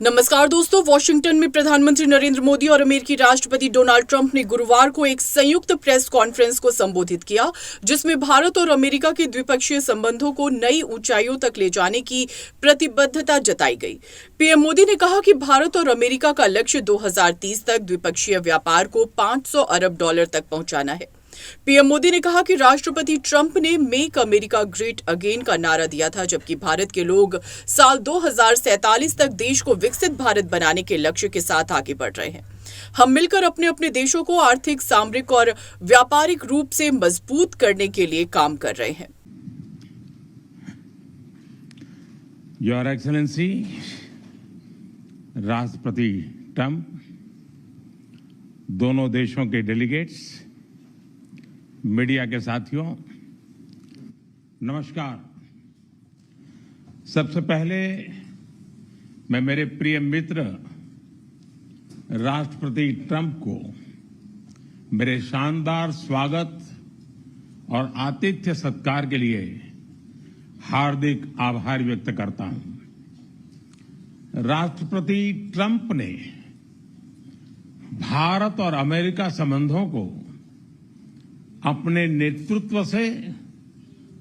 नमस्कार दोस्तों, वॉशिंगटन में प्रधानमंत्री नरेंद्र मोदी और अमेरिकी राष्ट्रपति डोनाल्ड ट्रंप ने गुरुवार को एक संयुक्त प्रेस कॉन्फ्रेंस को संबोधित किया, जिसमें भारत और अमेरिका के द्विपक्षीय संबंधों को नई ऊंचाइयों तक ले जाने की प्रतिबद्धता जताई गई। पीएम मोदी ने कहा कि भारत और अमेरिका का लक्ष्य 2030 तक द्विपक्षीय व्यापार को $500 अरब तक पहुंचाना है। पीएम मोदी ने कहा कि राष्ट्रपति ट्रंप ने मेक अमेरिका ग्रेट अगेन का नारा दिया था, जबकि भारत के लोग साल 2047 तक देश को विकसित भारत बनाने के लक्ष्य के साथ आगे बढ़ रहे हैं। हम मिलकर अपने अपने देशों को आर्थिक, सामरिक और व्यापारिक रूप से मजबूत करने के लिए काम कर रहे हैं। योर एक्सेलेंसी राष्ट्रपति ट्रंप, दोनों देशों के डेलीगेट्स, मीडिया के साथियों, नमस्कार। सबसे पहले मैं मेरे प्रिय मित्र राष्ट्रपति ट्रंप को मेरे शानदार स्वागत और आतिथ्य सत्कार के लिए हार्दिक आभार व्यक्त करता हूं। राष्ट्रपति ट्रंप ने भारत और अमेरिका संबंधों को अपने नेतृत्व से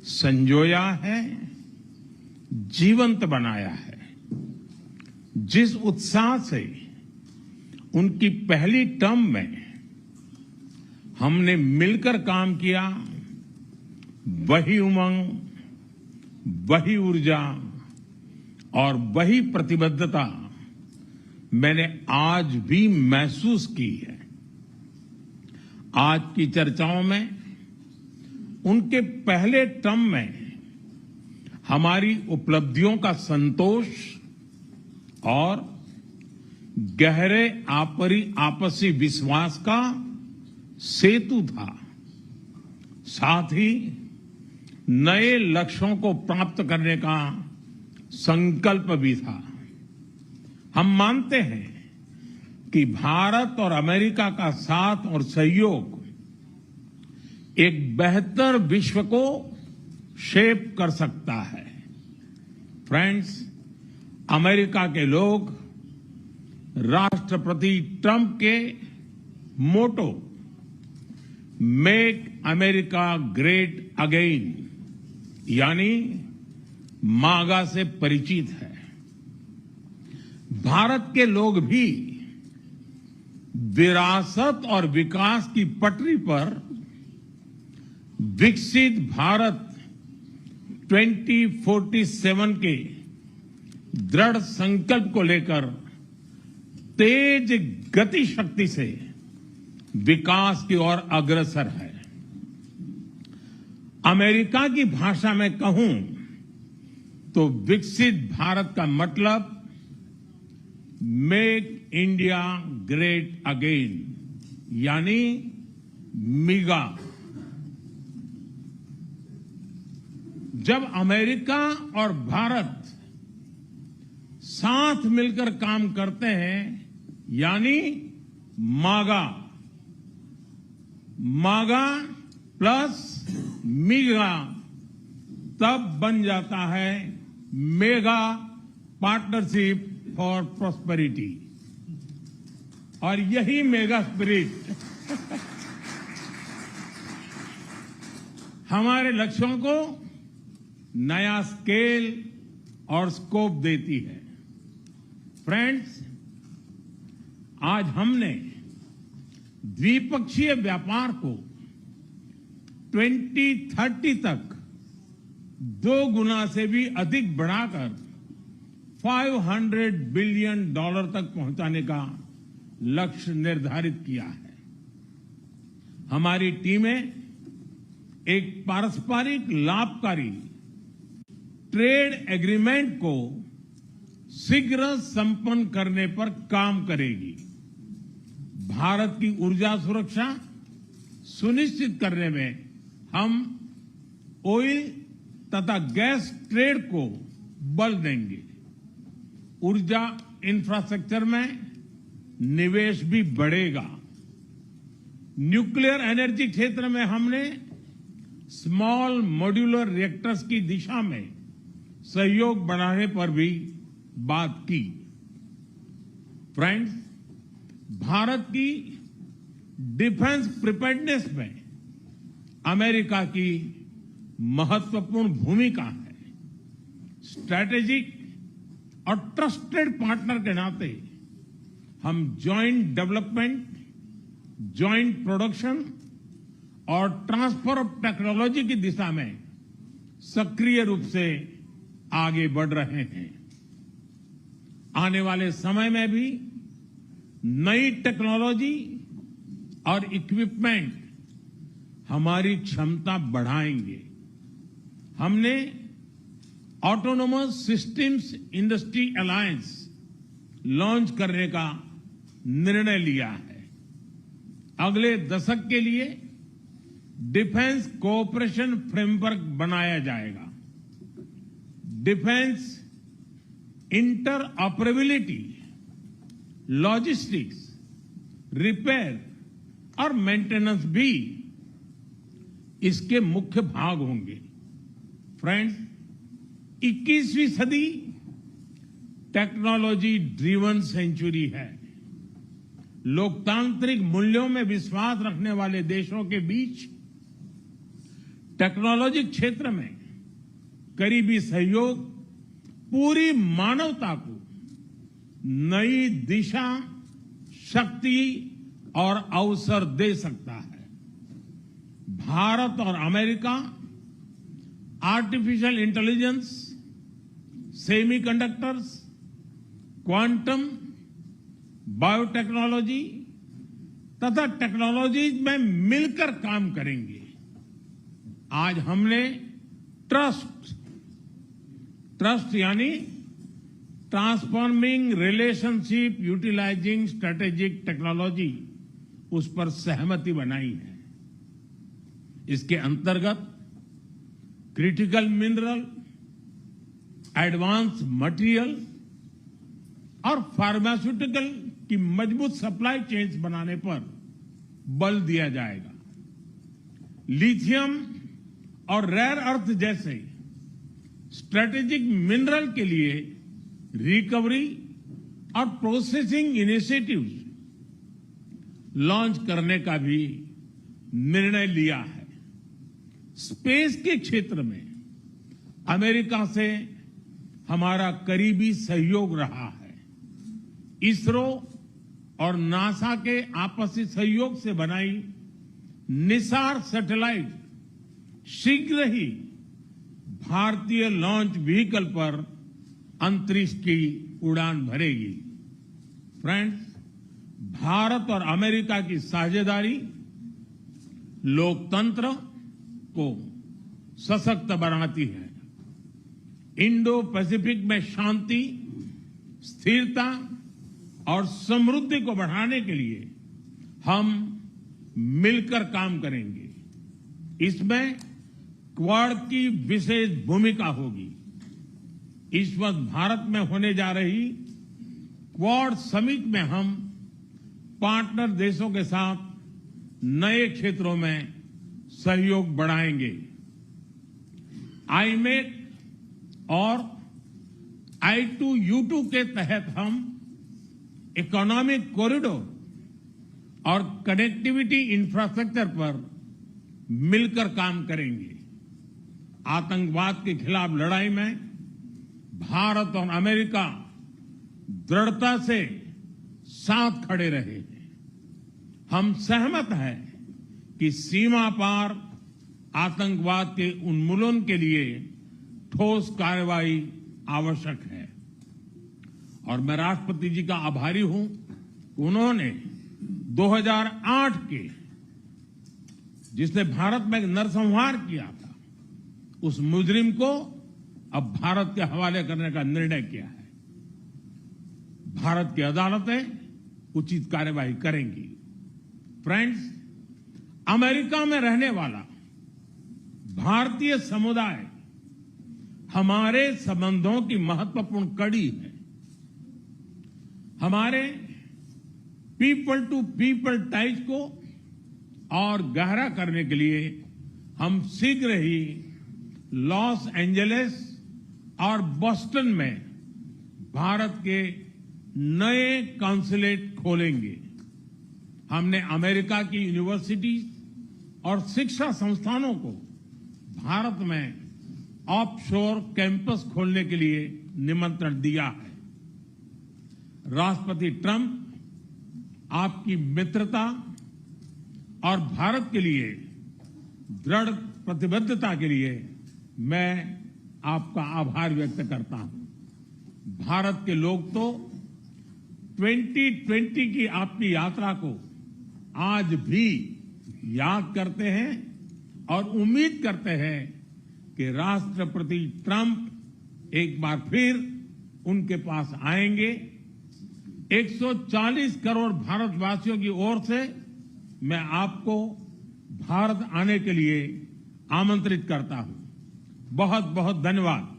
संजोया है, जीवंत बनाया है। जिस उत्साह से उनकी पहली टर्म में हमने मिलकर काम किया, वही उमंग, वही ऊर्जा और वही प्रतिबद्धता मैंने आज भी महसूस की है। आज की चर्चाओं में उनके पहले टर्म में हमारी उपलब्धियों का संतोष और गहरे आपसी विश्वास का सेतु था। साथ ही नए लक्ष्यों को प्राप्त करने का संकल्प भी था। हम मानते हैं कि भारत और अमेरिका का साथ और सहयोग एक बेहतर विश्व को शेप कर सकता है। फ्रेंड्स, अमेरिका के लोग राष्ट्रपति ट्रंप के मोटो मेक अमेरिका ग्रेट अगेन यानी मागा से परिचित है। भारत के लोग भी विरासत और विकास की पटरी पर विकसित भारत 2047 के दृढ़ संकल्प को लेकर तेज गति शक्ति से विकास की ओर अग्रसर है। अमेरिका की भाषा में कहूं तो विकसित भारत का मतलब मेक इंडिया ग्रेट अगेन यानी मिगा। जब अमेरिका और भारत साथ मिलकर काम करते हैं यानी मागा, मागा प्लस मिगा, तब बन जाता है मेगा पार्टनरशिप फॉर प्रॉस्पेरिटी। और यही मेगा स्पिरिट हमारे लक्ष्यों को नया स्केल और स्कोप देती है। फ्रेंड्स, आज हमने द्विपक्षीय व्यापार को 2030 तक 2 गुना से भी अधिक बढ़ाकर $500 बिलियन तक पहुंचाने का लक्ष्य निर्धारित किया है। हमारी टीमें एक पारस्परिक लाभकारी ट्रेड एग्रीमेंट को शीघ्र संपन्न करने पर काम करेगी। भारत की ऊर्जा सुरक्षा सुनिश्चित करने में हम ऑयल तथा गैस ट्रेड को बल देंगे। ऊर्जा इंफ्रास्ट्रक्चर में निवेश भी बढ़ेगा। न्यूक्लियर एनर्जी क्षेत्र में हमने स्मॉल मॉड्यूलर रिएक्टर्स की दिशा में सहयोग बढ़ाने पर भी बात की। फ्रेंड्स, भारत की डिफेंस प्रिपेयर्डनेस में अमेरिका की महत्वपूर्ण भूमिका है। स्ट्रैटेजिक और ट्रस्टेड पार्टनर के नाते हम जॉइंट डेवलपमेंट, जॉइंट प्रोडक्शन और ट्रांसफर ऑफ टेक्नोलॉजी की दिशा में सक्रिय रूप से आगे बढ़ रहे हैं। आने वाले समय में भी नई टेक्नोलॉजी और इक्विपमेंट हमारी क्षमता बढ़ाएंगे। हमने autonomous systems industry alliance launch करने का निर्णय लिया है। अगले दशक के लिए डिफेंस कोऑपरेशन फ्रेमवर्क बनाया जाएगा। डिफेंस इंटरऑपरेबिलिटी, लॉजिस्टिक्स, रिपेयर और मेंटेनेंस भी इसके मुख्य भाग होंगे। फ्रेंड्स, 21वीं सदी टेक्नोलॉजी ड्रिवन सेंचुरी है। लोकतांत्रिक मूल्यों में विश्वास रखने वाले देशों के बीच टेक्नोलॉजी क्षेत्र में करीबी सहयोग पूरी मानवता को नई दिशा, शक्ति और अवसर दे सकता है। भारत और America artificial intelligence, semiconductors, quantum, biotechnology तथा टेक्नोलॉजीज में मिलकर काम करेंगे। आज हमने ट्रस्ट यानी transforming relationship utilising strategic technology, उस पर सहमति बनाई है। इसके अंतर्गत क्रिटिकल मिनरल, एडवांस मटेरियल और फार्मास्यूटिकल की मजबूत सप्लाई चेन्स बनाने पर बल दिया जाएगा। लिथियम और रेयर अर्थ जैसे स्ट्रेटेजिक मिनरल के लिए रिकवरी और प्रोसेसिंग इनिशिएटिव्स लॉन्च करने का भी निर्णय लिया है। स्पेस के क्षेत्र में अमेरिका से हमारा करीबी सहयोग रहा है। इसरो और नासा के आपसी सहयोग से बनाई निसार सैटेलाइट शीघ्र ही भारतीय लॉन्च व्हीकल पर अंतरिक्ष की उड़ान भरेगी। फ्रेंड्स, भारत और अमेरिका की साझेदारी लोकतंत्र को सशक्त बनाती है। इंडो पैसिफिक में शांति, स्थिरता और समृद्धि को बढ़ाने के लिए हम मिलकर काम करेंगे। इसमें क्वाड की विशेष भूमिका होगी। इस वक्त भारत में होने जा रही क्वाड समिट में हम पार्टनर देशों के साथ नए क्षेत्रों में सहयोग बढ़ाएंगे। आईमेक और I2U2 के तहत हम इकोनॉमिक कॉरिडोर और कनेक्टिविटी इंफ्रास्ट्रक्चर पर मिलकर काम करेंगे। आतंकवाद के खिलाफ लड़ाई में भारत और अमेरिका दृढ़ता से साथ खड़े रहे हैं। हम सहमत हैं कि सीमा पार आतंकवाद के उन्मूलन के लिए ठोस कार्रवाई आवश्यक है। और मैं राष्ट्रपति जी का आभारी हूं, उन्होंने 2008 के जिसने भारत में नरसंहार किया था, उस मुजरिम को अब भारत के हवाले करने का निर्णय किया है। भारत की अदालतें उचित कार्यवाही करेंगी। फ्रेंड्स, अमेरिका में रहने वाला भारतीय समुदाय हमारे संबंधों की महत्वपूर्ण कड़ी है। हमारे पीपल टू पीपल टाइज को और गहरा करने के लिए हम शीघ्र ही लॉस एंजलिस और बोस्टन में भारत के नए कॉन्सुलेट खोलेंगे। हमने अमेरिका की यूनिवर्सिटीज और शिक्षा संस्थानों को भारत में ऑफशोर कैंपस खोलने के लिए निमंत्रण दिया है। राष्ट्रपति ट्रंप आपकी मित्रता और भारत के लिए दृढ़ प्रतिबद्धता के लिए मैं आपका आभार व्यक्त करता हूं। भारत के लोग तो 2020 की आपकी यात्रा को आज भी याद करते हैं और उम्मीद करते हैं कि राष्ट्रपति ट्रंप एक बार फिर उनके पास आएंगे। 140 करोड़ भारतवासियों की ओर से मैं आपको भारत आने के लिए आमंत्रित करता हूं। बहुत बहुत धन्यवाद।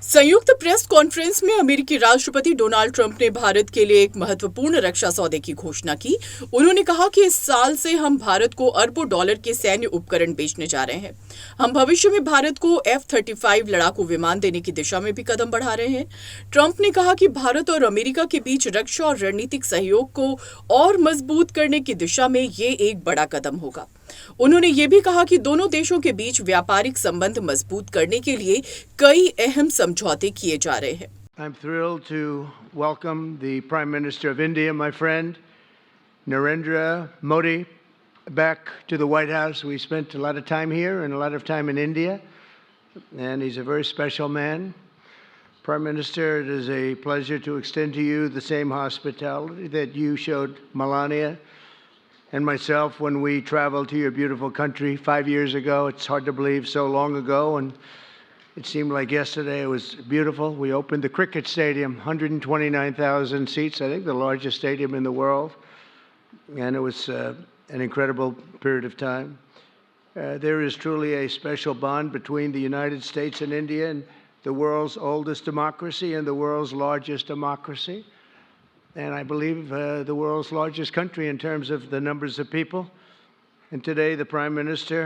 संयुक्त प्रेस कॉन्फ्रेंस में अमेरिकी राष्ट्रपति डोनाल्ड ट्रंप ने भारत के लिए एक महत्वपूर्ण रक्षा सौदे की घोषणा की। उन्होंने कहा कि इस साल से हम भारत को अरबों डॉलर के सैन्य उपकरण बेचने जा रहे हैं। हम भविष्य में भारत को F-35 लड़ाकू विमान देने की दिशा में भी कदम बढ़ा रहे हैं। ट्रंप ने कहा कि भारत और अमेरिका के बीच रक्षा और रणनीतिक सहयोग को और मजबूत करने की दिशा में ये एक बड़ा कदम होगा। उन्होंने ये भी कहा कि दोनों देशों के बीच व्यापारिक संबंध मजबूत करने के लिए कई अहम समझौते किए जा रहे हैं। I'm thrilled to welcome the Prime Minister of India, my friend Narendra Modi, back to the White House. We spent a lot of time here and a lot of time in India, and he's a very special man. Prime Minister, it is a pleasure to extend to you the same hospitality that you showed Melania and myself when we traveled to your beautiful country 5 years ago. It's hard to believe, so long ago, and it seemed like yesterday. It was beautiful. We opened the cricket stadium, 129,000 seats, I think the largest stadium in the world, and it was an incredible period of time. There is truly a special bond between the United States and India, and the world's oldest democracy and the world's largest democracy. And I believe the world's largest country in terms of the numbers of people. And today the Prime Minister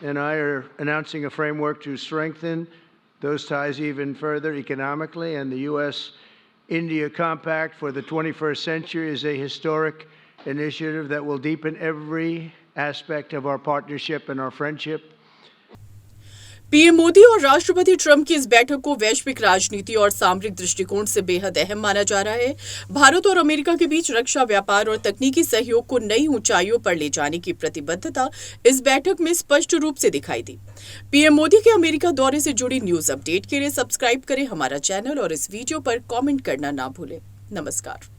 and I are announcing a framework to strengthen those ties even further economically. And the U.S.-India Compact for the 21st century is a historic initiative that will deepen every aspect of our partnership and our friendship. PM Modi और राष्ट्रपति Trump की इस बैठक को वैश्विक राजनीति और सामरिक दृष्टिकोण से बेहद अहम माना जा रहा है। भारत और अमेरिका के बीच रक्षा, व्यापार और तकनीकी सहयोग को नई ऊंचाइयों पर ले जाने की प्रतिबद्धता इस बैठक में स्पष्ट रूप से दिखाई दी। पीएम मोदी के अमेरिका दौरे से जुड़ी न्यूज अपडेट के लिए सब्सक्राइब करें हमारा चैनल और इस वीडियो पर कमेंट करना ना भूलें। नमस्कार।